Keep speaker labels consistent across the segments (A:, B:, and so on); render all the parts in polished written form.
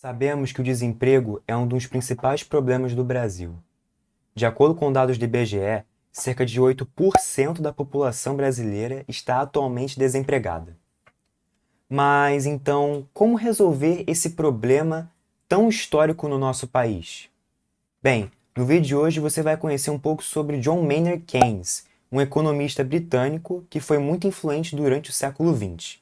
A: Sabemos que o desemprego é um dos principais problemas do Brasil. De acordo com dados do IBGE, cerca de 8% da população brasileira está atualmente desempregada. Mas então, como resolver esse problema tão histórico no nosso país? Bem, no vídeo de hoje você vai conhecer um pouco sobre John Maynard Keynes, um economista britânico que foi muito influente durante o século XX.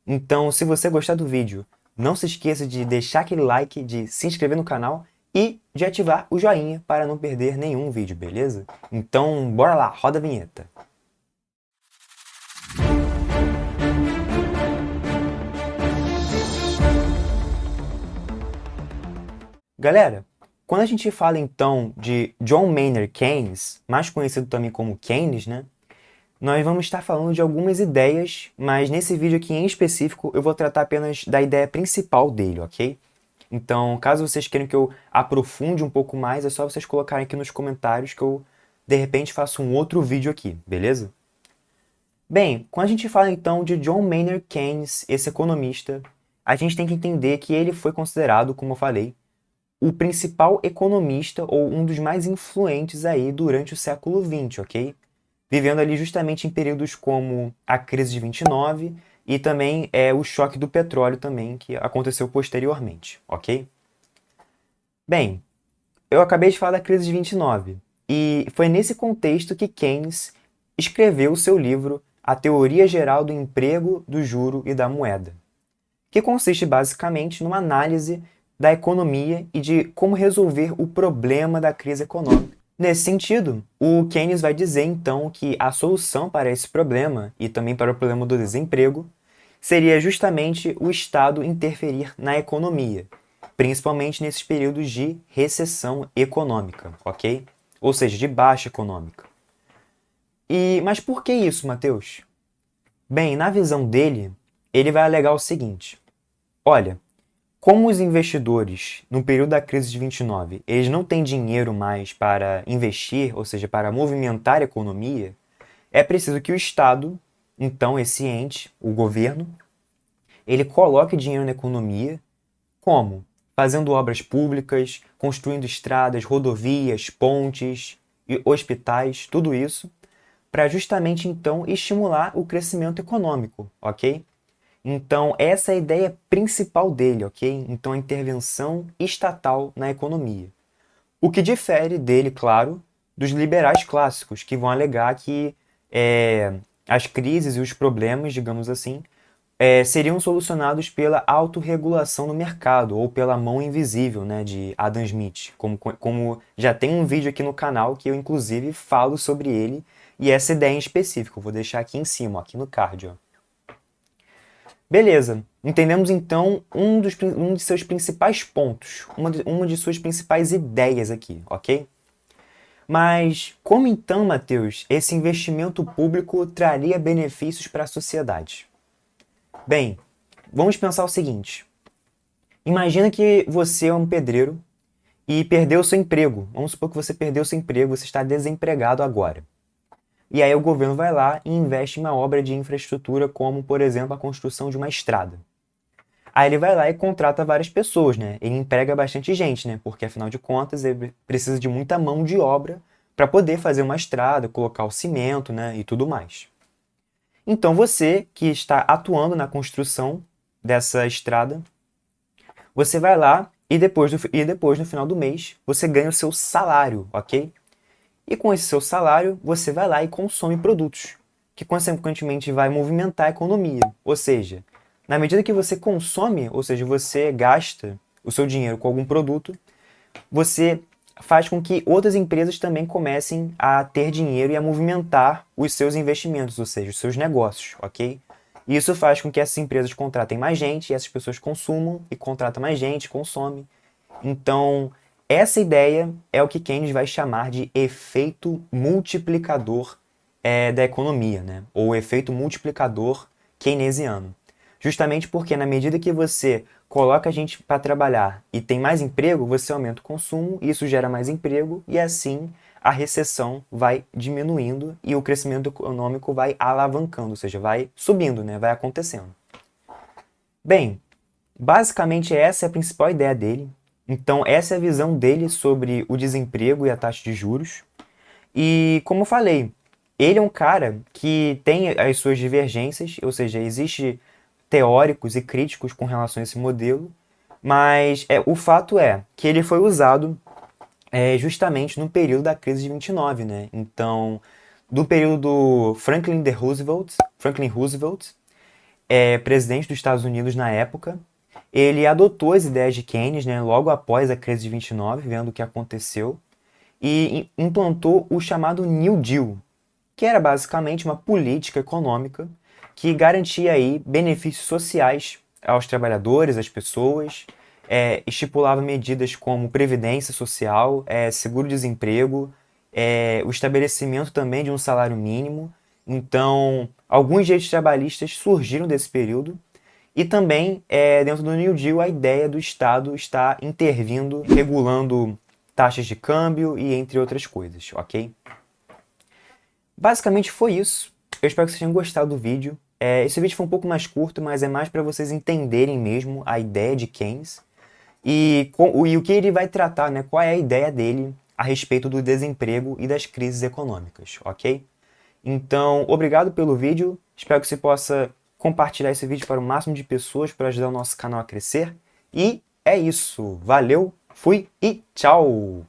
A: Então, se você gostar do vídeo, não se esqueça de deixar aquele like, de se inscrever no canal e de ativar o joinha para não perder nenhum vídeo, beleza? Então, bora lá, roda a vinheta. Galera, quando a gente fala então de John Maynard Keynes, mais conhecido também como Keynes, né? Nós vamos estar falando de algumas ideias, mas nesse vídeo aqui em específico eu vou tratar apenas da ideia principal dele, ok? Então, caso vocês queiram que eu aprofunde um pouco mais, é só vocês colocarem aqui nos comentários que eu, de repente, faço um outro vídeo aqui, beleza? Bem, quando a gente fala então de John Maynard Keynes, esse economista, a gente tem que entender que ele foi considerado, como eu falei, o principal economista ou um dos mais influentes aí durante o século XX, ok? Vivendo ali justamente em períodos como a crise de 29 e também o choque do petróleo também, que aconteceu posteriormente, ok? Bem, eu acabei de falar da crise de 29 e foi nesse contexto que Keynes escreveu o seu livro A Teoria Geral do Emprego, do Juro e da Moeda, que consiste basicamente numa análise da economia e de como resolver o problema da crise econômica. Nesse sentido, o Keynes vai dizer então que a solução para esse problema e também para o problema do desemprego seria justamente o Estado interferir na economia, principalmente nesses períodos de recessão econômica, ok? Ou seja, de baixa econômica. Mas por que isso, Matheus? Bem, na visão dele, ele vai alegar o seguinte: olha, como os investidores, no período da crise de 29, eles não têm dinheiro mais para investir, ou seja, para movimentar a economia, é preciso que o Estado, então esse ente, o governo, ele coloque dinheiro na economia. Como? Fazendo obras públicas, construindo estradas, rodovias, pontes, e hospitais, tudo isso, para justamente então estimular o crescimento econômico, ok? Então, essa é a ideia principal dele, ok? Então, a intervenção estatal na economia. O que difere dele, claro, dos liberais clássicos, que vão alegar que as crises e os problemas, digamos assim, seriam solucionados pela autorregulação no mercado ou pela mão invisível, né, de Adam Smith. Como já tem um vídeo aqui no canal que eu, inclusive, falo sobre ele e essa ideia em específico. Eu vou deixar aqui em cima, ó, aqui no card. Ó. Beleza, entendemos então um de seus principais pontos, uma de suas principais ideias aqui, ok? Mas como então, Matheus, esse investimento público traria benefícios para a sociedade? Bem, vamos pensar o seguinte. Imagina que você é um pedreiro e perdeu seu emprego. Vamos supor que você perdeu seu emprego, você está desempregado agora. E aí o governo vai lá e investe em uma obra de infraestrutura como, por exemplo, a construção de uma estrada. Aí ele vai lá e contrata várias pessoas, né? Ele emprega bastante gente, né? Porque afinal de contas ele precisa de muita mão de obra para poder fazer uma estrada, colocar o cimento, né? E tudo mais. Então você que está atuando na construção dessa estrada, você vai lá e depois no final do mês você ganha o seu salário, ok? E com esse seu salário você vai lá e consome produtos, que consequentemente vai movimentar a economia. Ou seja, na medida que você consome, ou seja, você gasta o seu dinheiro com algum produto, você faz com que outras empresas também comecem a ter dinheiro e a movimentar os seus investimentos, ou seja, os seus negócios, ok? E isso faz com que essas empresas contratem mais gente, e essas pessoas consumam e contratam mais gente, consomem. Então, essa ideia é o que Keynes vai chamar de efeito multiplicador da economia, né? Ou efeito multiplicador keynesiano. Justamente porque na medida que você coloca a gente para trabalhar e tem mais emprego, você aumenta o consumo, isso gera mais emprego e assim a recessão vai diminuindo e o crescimento econômico vai alavancando, ou seja, vai subindo, né? Vai acontecendo. Bem, Basicamente, essa é a principal ideia dele. Então, essa é a visão dele sobre o desemprego e a taxa de juros. E, como eu falei, ele é um cara que tem as suas divergências, ou seja, existe teóricos e críticos com relação a esse modelo, mas o fato é que ele foi usado justamente no período da crise de 29, né? Então, do período do Franklin Roosevelt, presidente dos Estados Unidos na época, ele adotou as ideias de Keynes, né, logo após a crise de 29, vendo o que aconteceu, e implantou o chamado New Deal, que era basicamente uma política econômica que garantia aí benefícios sociais aos trabalhadores, às pessoas, estipulava medidas como previdência social, seguro-desemprego, o estabelecimento também de um salário mínimo. Então, alguns direitos trabalhistas surgiram desse período e também, dentro do New Deal, a ideia do Estado estar intervindo, regulando taxas de câmbio e entre outras coisas, ok? Basicamente foi isso. Eu espero que vocês tenham gostado do vídeo. Esse vídeo foi um pouco mais curto, mas é mais para vocês entenderem mesmo a ideia de Keynes e o que ele vai tratar, né? Qual é a ideia dele a respeito do desemprego e das crises econômicas, ok? Então, obrigado pelo vídeo. Espero que você possa compartilhar esse vídeo para o máximo de pessoas para ajudar o nosso canal a crescer. E é isso. Valeu, fui e tchau!